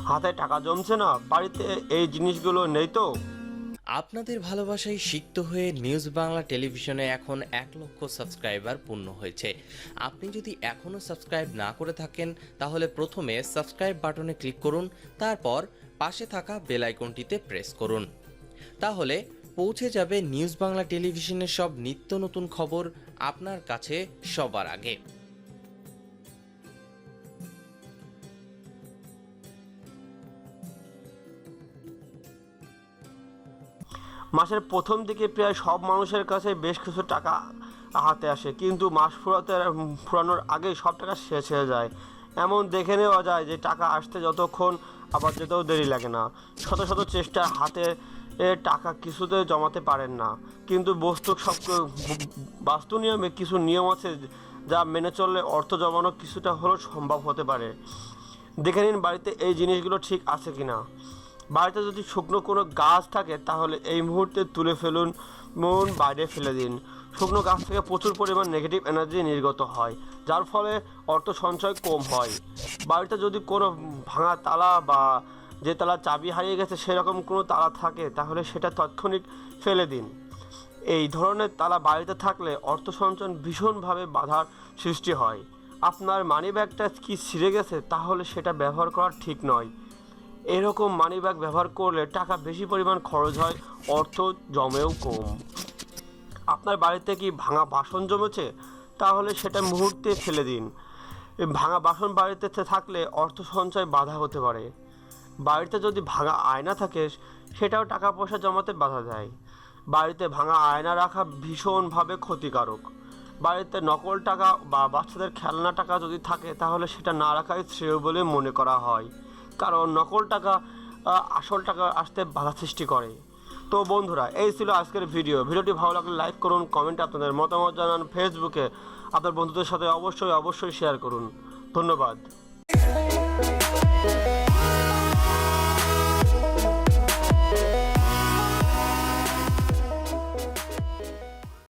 হাতে টাকা জমছে না, বাড়িতে এই জিনিসগুলো নেই তো। আপনাদের ভালোবাসায় সিক্ত হয়ে নিউজ বাংলা টেলিভিশনে এখন 1 লক্ষ সাবস্ক্রাইবার পূর্ণ হয়েছে। আপনি যদি এখনও সাবস্ক্রাইব না করে থাকেন তাহলে প্রথমে সাবস্ক্রাইব বাটনে ক্লিক করুন, তারপর পাশে থাকা বেল আইকনটিতে প্রেস করুন। তাহলে পৌঁছে যাবে নিউজ বাংলা টেলিভিশনের সব নিত্য নতুন খবর আপনার কাছে সবার আগে। মাসের প্রথম দিকে প্রায় সব মানুষের কাছে বেশ কিছু টাকা হাতে আসে, কিন্তু মাস ফুরানোর আগেই সব টাকা শেষ হয়ে যায়। এমন দেখে নেওয়া যায় যে টাকা আসতে যতক্ষণ আবার যেতেও দেরি লাগে না। শত শত চেষ্টা হাতে টাকা কিছুতে জমাতে পারেন না, কিন্তু বাস্তু নিয়মে কিছু নিয়ম আছে যা মেনে চললে অর্থ জমানো কিছুটা হলেও সম্ভব হতে পারে। দেখে নিন বাড়িতে এই জিনিসগুলো ঠিক আছে কিনা। বাড়িতে যদি শুকনো কোনো গাছ থাকে তাহলে এই মুহূর্তে তুলে ফেলুন, বাইরে ফেলে দিন। শুকনো গাছ থেকে প্রচুর পরিমাণ নেগেটিভ এনার্জি নির্গত হয়, যার ফলে অর্থ সঞ্চয় কম হয়। বাড়িতে যদি কোনো ভাঙা তালা বা যে তালা চাবি হারিয়ে গেছে সেরকম কোনো তালা থাকে তাহলে সেটা তাৎক্ষণিক ফেলে দিন। এই ধরনের তালা বাড়িতে থাকলে অর্থ সঞ্চয় ভীষণভাবে বাধার সৃষ্টি হয়। আপনার মানি ব্যাগটা কি ছিঁড়ে গেছে তাহলে সেটা ব্যবহার করা ঠিক নয়। এরকম মানি ব্যাগ ব্যবহার করলে টাকা বেশি পরিমাণ খরচ হয়, অর্থ জমেও কম। আপনার বাড়িতে কি ভাঙা বাসন জমেছে তাহলে সেটা মুহূর্তে ফেলে দিন। ভাঙা বাসন বাড়িতে থাকলে অর্থ সঞ্চয় বাধা হতে পারে। বাড়িতে যদি ভাঙা আয়না থাকে সেটাও টাকা পয়সা জমাতে বাধা দেয়। বাড়িতে ভাঙা আয়না রাখা ভীষণভাবে ক্ষতিকারক। বাড়িতে নকল টাকা বা বাচ্চাদের খেলনা টাকা যদি থাকে তাহলে সেটা না রাখাই শ্রেয় বলে মনে করা হয়, কারণ নকল টাকা আসল টাকা আসতে বাধা সৃষ্টি করে। তো বন্ধুরা, এই ছিল আজকের ভিডিওটি ভালো লাগলে লাইক করুন, কমেন্টে আপনাদের মতামত জানান, ফেসবুকে আপনার বন্ধুদের সাথে অবশ্যই শেয়ার করুন। ধন্যবাদ।